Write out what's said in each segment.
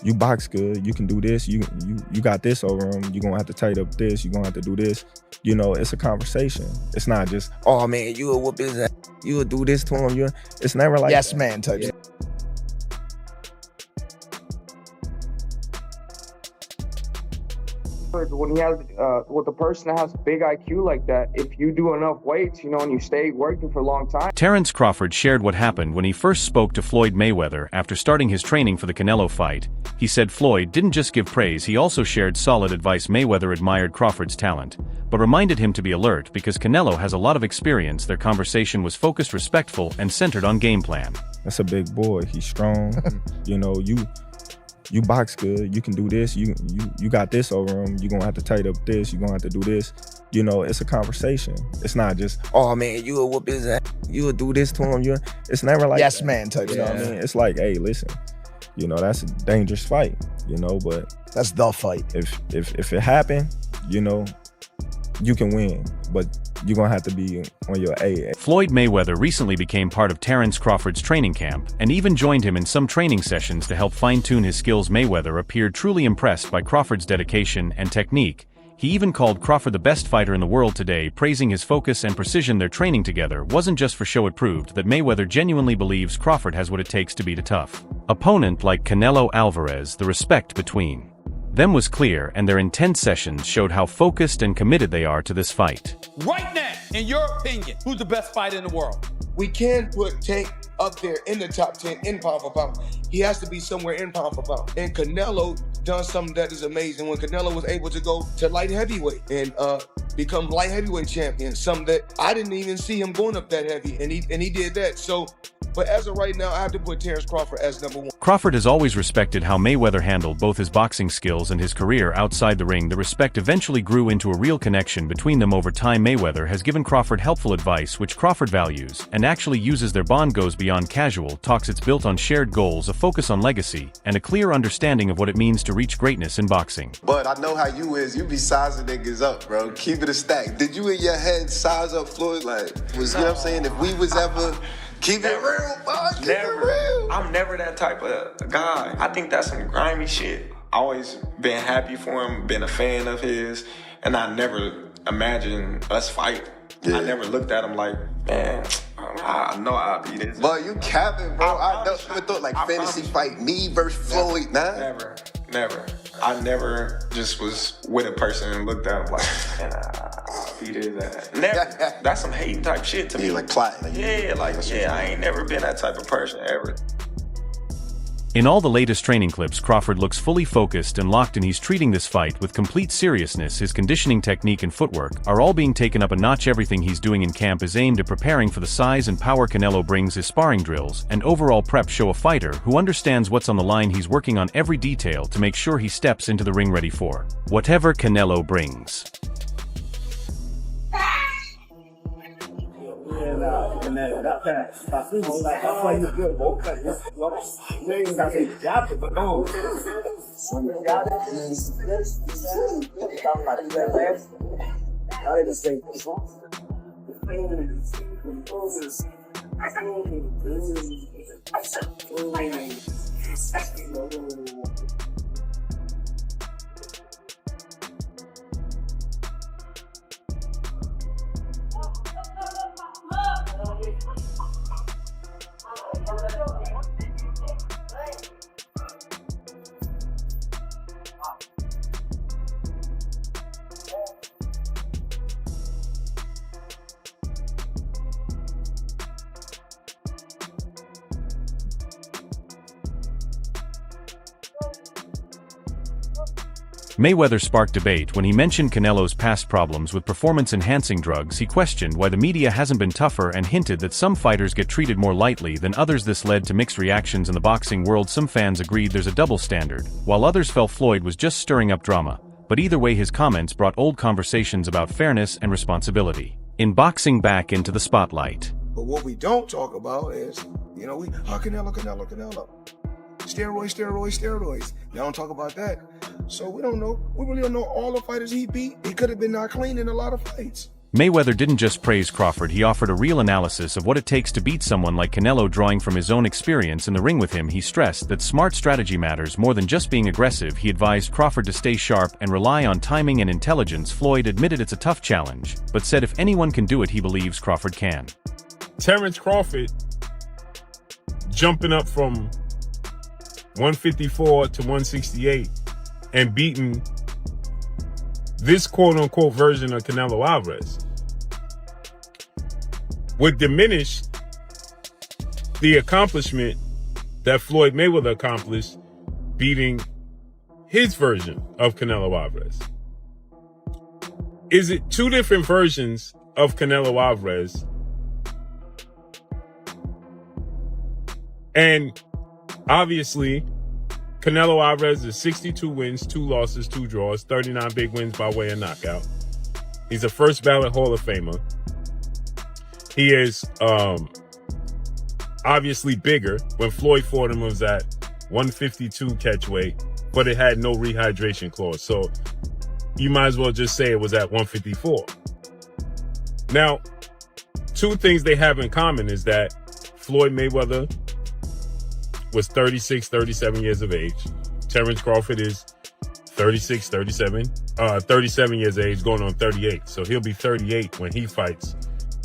you box good, you can do this, you got this over them, you're gonna have to tighten up this, you're gonna have to do this. You know, it's a conversation. It's not just, oh man, you will whoop his ass, you will do this to him. It's never like yes that. man type. Yeah. When he has, with a person that has big IQ like that, if you do enough weights, you know, and you stay working for a long time. Terence Crawford shared what happened when he first spoke to Floyd Mayweather after starting his training for the Canelo fight. He said Floyd didn't just give praise, he also shared solid advice. Mayweather admired Crawford's talent, but reminded him to be alert because Canelo has a lot of experience. Their conversation was focused, respectful, and centered on game plan. That's a big boy, he's strong. You know, you box good, you can do this, you got this over him, you're gonna have to tighten up this, you're gonna have to do this. You know, it's a conversation. It's not just, oh man, you will whoop his ass, you will do this to him. It's never like yes that. Man type. You know what I mean? It's like, hey, listen, you know, that's a dangerous fight, you know, but that's the fight. If it happened, you know, you can win, but you're gonna have to be on your A. Floyd Mayweather recently became part of Terence Crawford's training camp and even joined him in some training sessions to help fine-tune his skills. Mayweather appeared truly impressed by Crawford's dedication and technique. He even called Crawford the best fighter in the world today, praising his focus and precision. Their training together wasn't just for show, it proved that Mayweather genuinely believes Crawford has what it takes to beat a tough opponent like Canelo Alvarez. The respect between them was clear, and their intense sessions showed how focused and committed they are to this fight. Right now, in your opinion, who's the best fighter in the world? We can put Tank up there in the top 10 in pound for pound. He has to be somewhere in pound for pound. And Canelo done something that is amazing when Canelo was able to go to light heavyweight and become light heavyweight champion, something that I didn't even see him going up that heavy, and he did that. So, but as of right now, I have to put Terence Crawford as number one. Crawford has always respected how Mayweather handled both his boxing skills and his career outside the ring. The respect eventually grew into a real connection between them over time. Mayweather has given Crawford helpful advice which Crawford values and actually uses. Their bond goes beyond casual talks. It's built on shared goals, a focus on legacy, and a clear understanding of what it means to reach greatness in boxing. But I know how you is. You be sizing niggas up, bro. Keep it a stack. Did you in your head size up Floyd? Like, was, you know what I'm saying? If we was ever... Keep it real, boy. Keep it real. I'm never that type of guy. I think that's some grimy shit. Always been happy for him, been a fan of his, and I never imagined us fight. Yeah. I never looked at him like, man, I know I'll beat this. But you capping, bro. I never thought like fantasy fight me versus Floyd, nah. Never. I never just was with a person and looked at him like, man, I'll beat his ass. Never. That's some hating type shit to me. Like plotting. I ain't never been that type of person ever. In all the latest training clips, Crawford looks fully focused and locked in. He's treating this fight with complete seriousness. His conditioning, technique, and footwork are all being taken up a notch. Everything he's doing in camp is aimed at preparing for the size and power Canelo brings. His sparring drills and overall prep show a fighter who understands what's on the line. He's working on every detail to make sure he steps into the ring ready for whatever Canelo brings. Mayweather sparked debate when he mentioned Canelo's past problems with performance-enhancing drugs. He questioned why the media hasn't been tougher and hinted that some fighters get treated more lightly than others. This led to mixed reactions in the boxing world. Some fans agreed there's a double standard, while others felt Floyd was just stirring up drama. But either way, his comments brought old conversations about fairness and responsibility in boxing back into the spotlight. But what we don't talk about is, you know, Canelo. Steroids. They don't talk about that. So we don't know. We really don't know all the fighters he beat. He could have been not clean in a lot of fights. Mayweather didn't just praise Crawford, he offered a real analysis of what it takes to beat someone like Canelo. Drawing from his own experience in the ring with him, he stressed that smart strategy matters more than just being aggressive. He advised Crawford to stay sharp and rely on timing and intelligence. Floyd admitted it's a tough challenge, but said if anyone can do it, he believes Crawford can. Terence Crawford jumping up from 154 to 168 and beating this quote-unquote version of Canelo Alvarez would diminish the accomplishment that Floyd Mayweather accomplished beating his version of Canelo Alvarez. Is it two different versions of Canelo Alvarez? And obviously, Canelo Alvarez is 62 wins, 2 losses, 2 draws, 39 big wins by way of knockout. He's a first ballot Hall of Famer. He is obviously bigger. When Floyd fought him, it was at 152 catch weight, but it had no rehydration clause. So you might as well just say it was at 154. Now, two things they have in common is that Floyd Mayweather was 36, 37 years of age. Terence Crawford is 37 years of age, going on 38. So he'll be 38 when he fights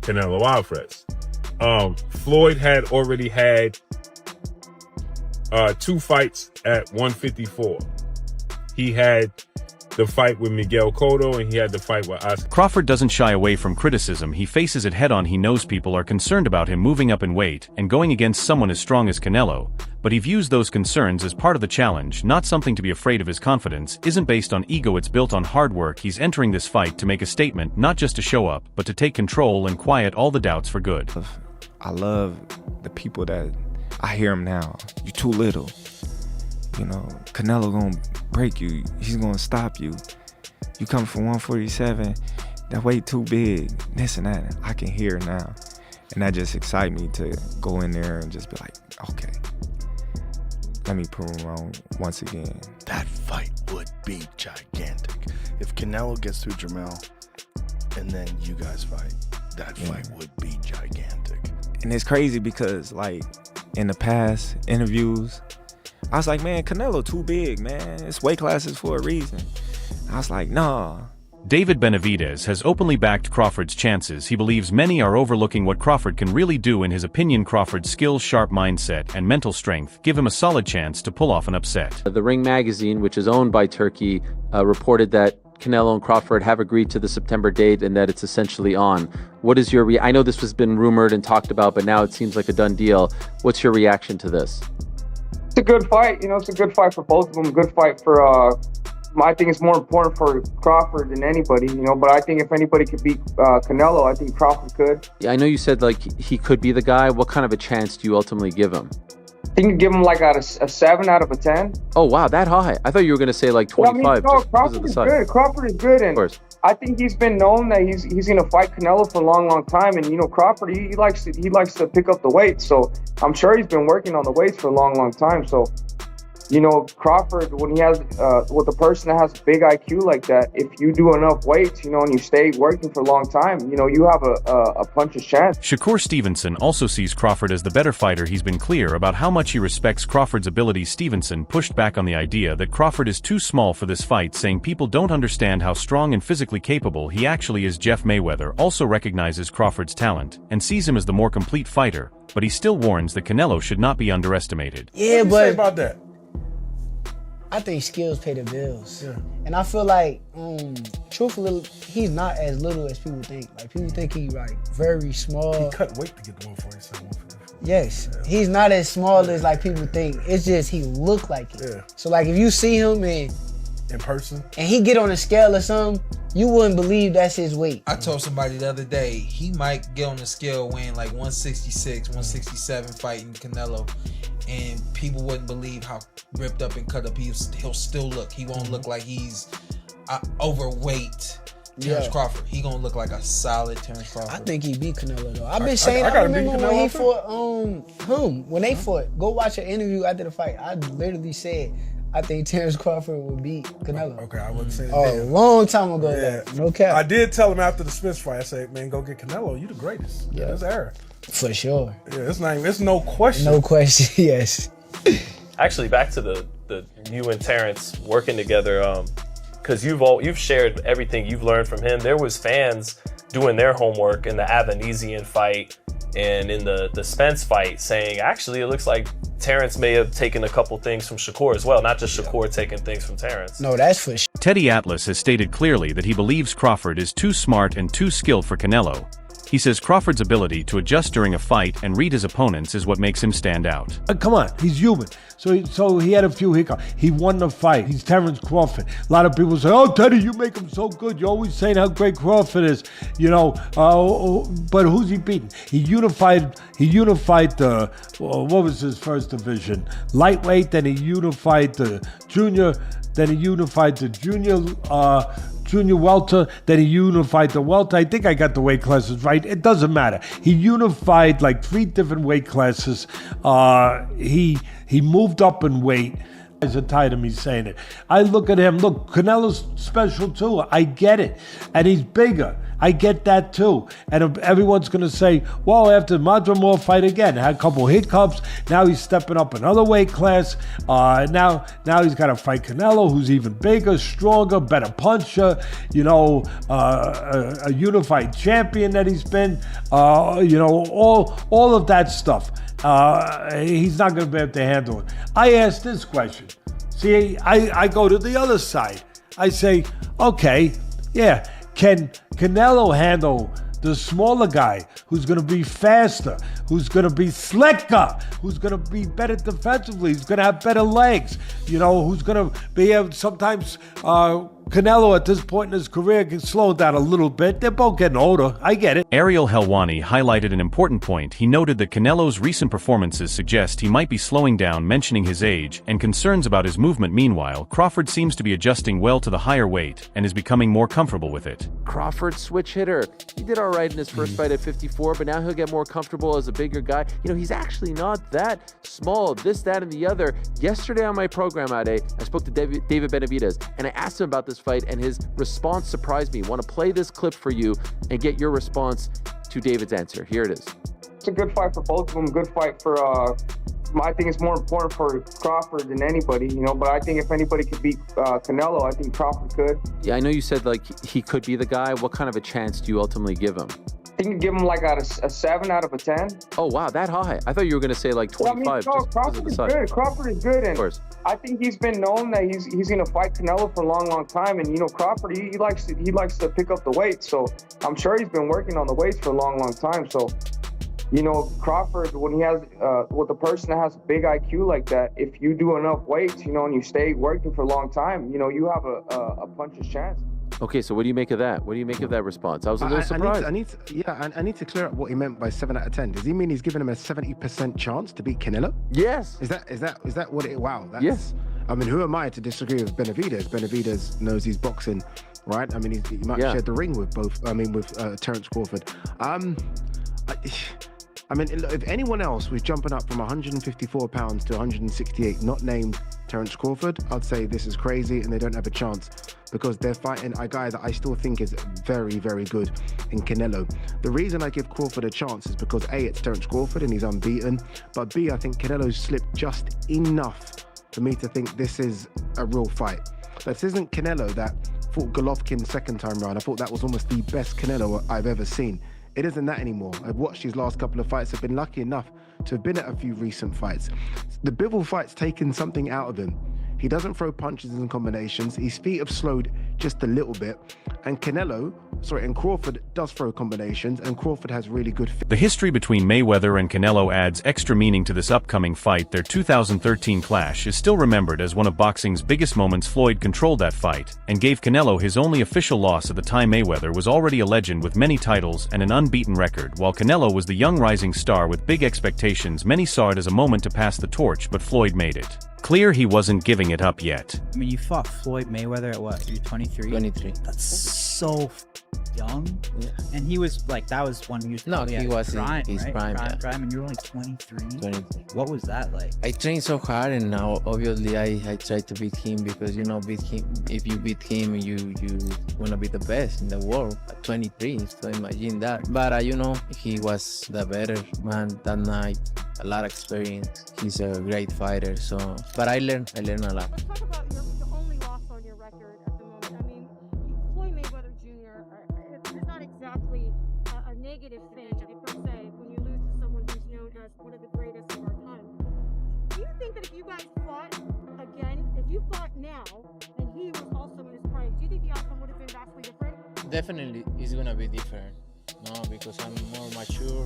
Canelo Alvarez. Floyd had already had 2 fights at 154. He had the fight with Miguel Cotto, and he had the fight with Oscar. Crawford doesn't shy away from criticism. He faces it head-on. He knows people are concerned about him moving up in weight and going against someone as strong as Canelo, but he views those concerns as part of the challenge, not something to be afraid of. His confidence isn't based on ego, it's built on hard work. He's entering this fight to make a statement, not just to show up, but to take control and quiet all the doubts for good. I love the people that I hear them now. You too little. You know, Canelo gonna break you. He's gonna stop you. You come from 147, that weight too big. This and that. I can hear now. And that just excites me to go in there and just be like, okay, let me prove him wrong once again. That fight would be gigantic. If Canelo gets through Jamel and then you guys fight, that fight would be gigantic. And it's crazy because, like, in the past interviews, I was like, man, Canelo too big, man. It's weight classes for a reason. I was like, nah. David Benavidez has openly backed Crawford's chances. He believes many are overlooking what Crawford can really do. In his opinion, Crawford's skills, sharp mindset, and mental strength give him a solid chance to pull off an upset. The Ring magazine, which is owned by Turkey, reported that Canelo and Crawford have agreed to the September date and that it's essentially on. What is your I know this has been rumored and talked about, but now it seems like a done deal. What's your reaction to this? It's a good fight. You know, it's a good fight for both of them. Good fight for, I think it's more important for Crawford than anybody, you know, but I think if anybody could beat Canelo, I think Crawford could. Yeah, I know you said, like, he could be the guy. What kind of a chance do you ultimately give him? I think you give him like a 7 out of a 10. Oh, wow, that high. I thought you were going to say like 25. Well, I mean, no, Crawford is good. Crawford is good, and I think he's been known that he's going to fight Canelo for a long, long time. And you know, Crawford, he likes to pick up the weight, so I'm sure he's been working on the weights for a long, long time. So, you know, Crawford, when he has with a person that has a big IQ like that, if you do enough weights, you know, and you stay working for a long time, you know, you have a puncher's chance. Shakur Stevenson also sees Crawford as the better fighter. He's been clear about how much he respects Crawford's abilities. Stevenson pushed back on the idea that Crawford is too small for this fight, saying people don't understand how strong and physically capable he actually is. Jeff Mayweather also recognizes Crawford's talent and sees him as the more complete fighter, but he still warns that Canelo should not be underestimated. Yeah, What do you say about that? I think skills pay the bills. Yeah. And I feel like, truthfully, he's not as little as people think. Like, people think he's like very small. He cut weight to get the 147, 154. Yes. Yeah. He's not as small as like people think. It's just he look like it. Yeah. So like if you see him in person and he get on a scale or something, you wouldn't believe that's his weight. I told somebody the other day, he might get on the scale weighing like 166, 167 fighting Canelo. And people wouldn't believe how ripped up and cut up he'll still look. He won't look like he's overweight Terence Crawford. He gonna look like a solid Terence Crawford. I think he beat Canelo though. I've been saying I remember when he fought when they fought. Go watch an interview after the fight. I literally said I think Terence Crawford would beat Canelo. Okay, I wouldn't say that. Oh, a long time ago. Yeah. No cap. I did tell him after the Spence fight, I said, man, go get Canelo. You the greatest. Yeah. That's era. For sure. Yeah, it's no question. No question, yes. Actually, back to the you and Terence working together, because you've shared everything you've learned from him. There was fans doing their homework in the Avanesian fight and in the Spence fight saying, actually, it looks like Terence may have taken a couple things from Shakur as well, not just Shakur taking things from Terence. No, that's for sure. Teddy Atlas has stated clearly that he believes Crawford is too smart and too skilled for Canelo. He says Crawford's ability to adjust during a fight and read his opponents is what makes him stand out. Come on, he's human. So he had a few hiccups. He won the fight. He's Terence Crawford. A lot of people say, oh, Teddy, you make him so good. You're always saying how great Crawford is. You know, but who's he beating? He unified the, what was his first division? Lightweight, then he unified the junior, then he unified the junior welter, then he unified the welter. I think I got the weight classes right. It doesn't matter. He unified like 3 different weight classes. He moved up in weight. Guys are tired of me saying it. I look at him. Look, Canelo's special too. I get it. And he's bigger. I get that too. And everyone's going to say, well, after Madrimov fight again, had a couple hiccups. Now he's stepping up another weight class. Now he's got to fight Canelo, who's even bigger, stronger, better puncher. You know, a unified champion that he's been. You know, all of that stuff. He's not going to be able to handle it. I asked this question. See, I go to the other side. I say, okay, yeah, can Canelo handle the smaller guy who's going to be faster, who's going to be slicker, who's going to be better defensively, who's going to have better legs, you know, who's going to be able sometimes Canelo at this point in his career can slow down a little bit. They're both getting older. I get it. Ariel Helwani highlighted an important point. He noted that Canelo's recent performances suggest he might be slowing down, mentioning his age and concerns about his movement. Meanwhile, Crawford seems to be adjusting well to the higher weight and is becoming more comfortable with it. Crawford, switch hitter. He did all right in his first fight at 54, but now he'll get more comfortable as a bigger guy. You know, he's actually not that small, this, that, and the other. Yesterday on my program, Ade, I spoke to David Benavidez, and I asked him about this fight, and his response surprised me. I want to play this clip for you and get your response to David's answer. Here it is. It's a good fight for both of them. Good fight for, I think it's more important for Crawford than anybody, you know, but I think if anybody could beat Canelo, I think Crawford could. Yeah, I know you said, like, he could be the guy. What kind of a chance do you ultimately give him? I think you give him like a 7 out of a 10. Oh, wow, that high. I thought you were going to say like 25. Well, I mean, no, Crawford is good. Crawford is good. And of course. I think he's been known that he's going to fight Canelo for a long, long time. And, you know, Crawford, he likes to pick up the weight. So I'm sure he's been working on the weights for a long, long time. So, you know, Crawford, when he has, with a person that has a big IQ like that, if you do enough weights, you know, and you stay working for a long time, you know, you have a puncher's chance. Okay, so what do you make of that? What do you make of that response? I was a little surprised. I need to clear up what he meant by 7 out of 10. Does he mean he's giving him a 70% chance to beat Canelo? Yes. Is that what it? Wow. Yes. I mean, who am I to disagree with Benavidez? Benavidez knows he's boxing, right? I mean, he might share the ring with both. I mean, with Terence Crawford. I mean, if anyone else was jumping up from 154 pounds to 168, not named Terence Crawford, I'd say this is crazy and they don't have a chance because they're fighting a guy that I still think is very, very good in Canelo. The reason I give Crawford a chance is because A, it's Terence Crawford and he's unbeaten, but B, I think Canelo's slipped just enough for me to think this is a real fight. This isn't Canelo that fought Golovkin second time round. I thought that was almost the best Canelo I've ever seen. It isn't that anymore. I've watched his last couple of fights. I've been lucky enough to have been at a few recent fights. The Bivol fight's taken something out of him. He doesn't throw punches and combinations. His feet have slowed just a little bit. And Crawford does throw combinations, and Crawford has really good feet. The history between Mayweather and Canelo adds extra meaning to this upcoming fight. Their 2013 clash is still remembered as one of boxing's biggest moments. Floyd controlled that fight and gave Canelo his only official loss at the time. Mayweather was already a legend with many titles and an unbeaten record, while Canelo was the young rising star with big expectations. Many saw it as a moment to pass the torch, but Floyd made it clear he wasn't giving it up yet. I mean, you fought Floyd Mayweather at what? You're 23? 23. That's so young, and he was like, that was when he was No, he was prime, in his right? prime, yeah. Prime, and you were only 23. 20. What was that like? I trained so hard, and now obviously I try to beat him, because you know, beat him. If you beat him, you wanna be the best in the world at 23. So imagine that. But you know, he was the better man that night. A lot of experience. He's a great fighter. So, but I learned a lot. Let's talk about the only loss on your record at the moment. I mean, Floyd Mayweather Jr. It's not exactly a negative thing per se when you lose to someone who's known as one of the greatest of our time. Do you think that if you guys fought again, if you fought now, and he was also in his prime, do you think the outcome would have been vastly different? Definitely, it's gonna be different. No, because I'm more mature,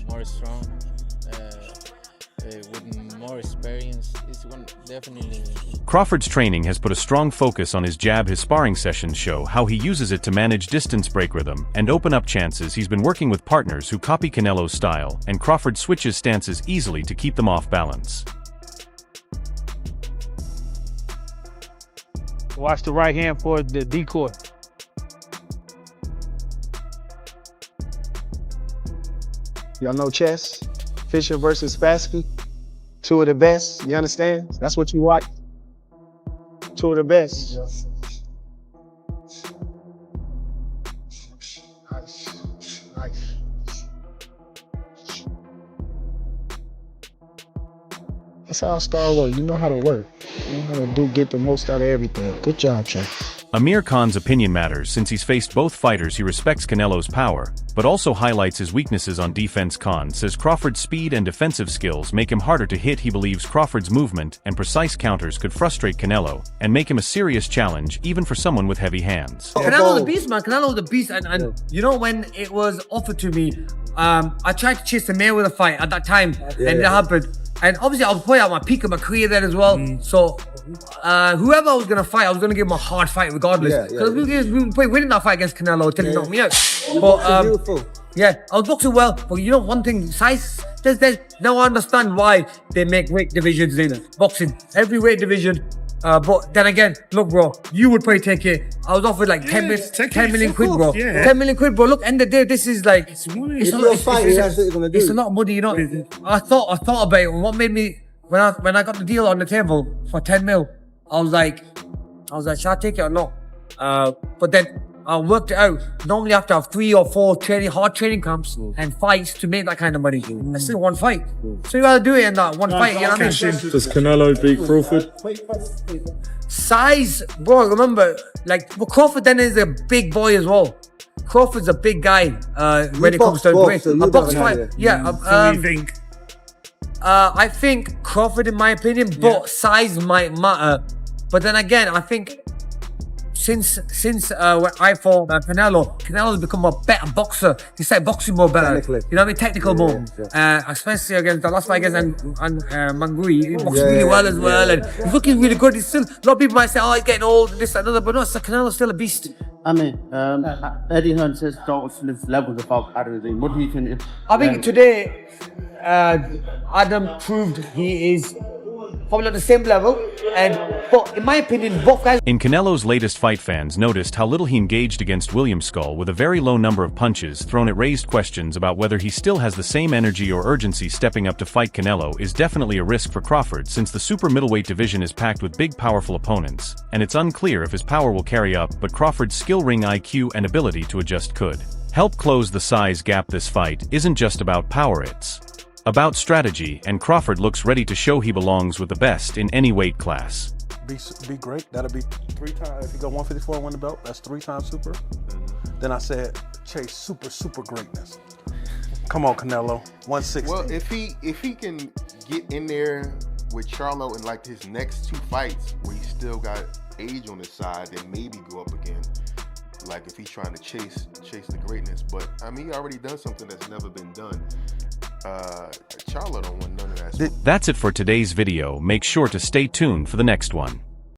more strong, with more experience. It's going definitely. Crawford's training has put a strong focus on his jab. His sparring sessions show how he uses it to manage distance break rhythm and open up chances. He's been working with partners who copy Canelo's style, and Crawford switches stances easily to keep them off balance. Watch the right hand for the decoy. Y'all know chess? Fisher versus Spassky? Two of the best, you understand? That's what you watch? Two of the best. That's how Star work. You know how to work. You know how to get the most out of everything. Good job, Trey. Amir Khan's opinion matters since he's faced both fighters. He respects Canelo's power, but also highlights his weaknesses on defense. Khan says Crawford's speed and defensive skills make him harder to hit. He believes Crawford's movement and precise counters could frustrate Canelo and make him a serious challenge, even for someone with heavy hands. Canelo's a beast, man. Canelo's a beast, and you know, when it was offered to me, I tried to chase the Mayweather fight at that time, and it happened. And obviously, I was probably at my peak of my career then as well. So, whoever I was going to fight, I was going to give him a hard fight regardless. Because we were winning that fight against Canelo until he knocked me out. But, yeah, I was boxing well. But you know, one thing, size, there's now I understand why they make weight divisions in boxing. Every weight division. But then again, look, bro, you would probably take it. I was offered like 10 million quid, bro. 10 million quid, bro. Look, end of the day, this is like, it's a lot of money, you know. I thought about it. What made me, when I got the deal on the table for 10 mil, I was like, shall I take it or not? But then I worked it out. Normally, I have to have 3 or 4 hard training camps and fights to make that kind of money. That's still one fight. So you gotta do it in that one fight, you know what I mean? Does Canelo beat Crawford? Size, bro, remember, like, but Crawford then is a big boy as well. Crawford's a big guy when it comes to weight. A box fight, yeah. So you think? I think Crawford, in my opinion, but size might matter. But then again, I think since when I fought Canelo's become a better boxer. He started boxing more better. You know what I mean? Technical more. Especially against the last fight against Mangui. He boxed really well as well. And he's looking really good. He's still, a lot of people might say, oh, he's getting old, this, that, another. But no, Canelo's still a beast. I mean, Eddie Hearn says don't lift levels above Adam. What do you think? I think today, Adam proved he is probably on the same level, but in my opinion, both guys. In Canelo's latest fight, fans noticed how little he engaged against William Skull, with a very low number of punches thrown. It raised questions about whether he still has the same energy or urgency stepping up to fight. Canelo is definitely a risk for Crawford since the super middleweight division is packed with big, powerful opponents, and it's unclear if his power will carry up, but Crawford's skill, ring IQ, and ability to adjust could help close the size gap. This fight isn't just about power, it's about strategy, and Crawford looks ready to show he belongs with the best in any weight class. Be great. That'll be 3 times. If you go 154 and win the belt, that's 3 times super. Then I said, chase super greatness. Come on, Canelo, 160. Well, if he can get in there with Charlo in like his next 2 fights, where he still got age on his side, then maybe go up again. Like if he's trying to chase the greatness, but I mean, he already done something that's never been done. Charlo don't want none of that. That's it for today's video. Make sure to stay tuned for the next one.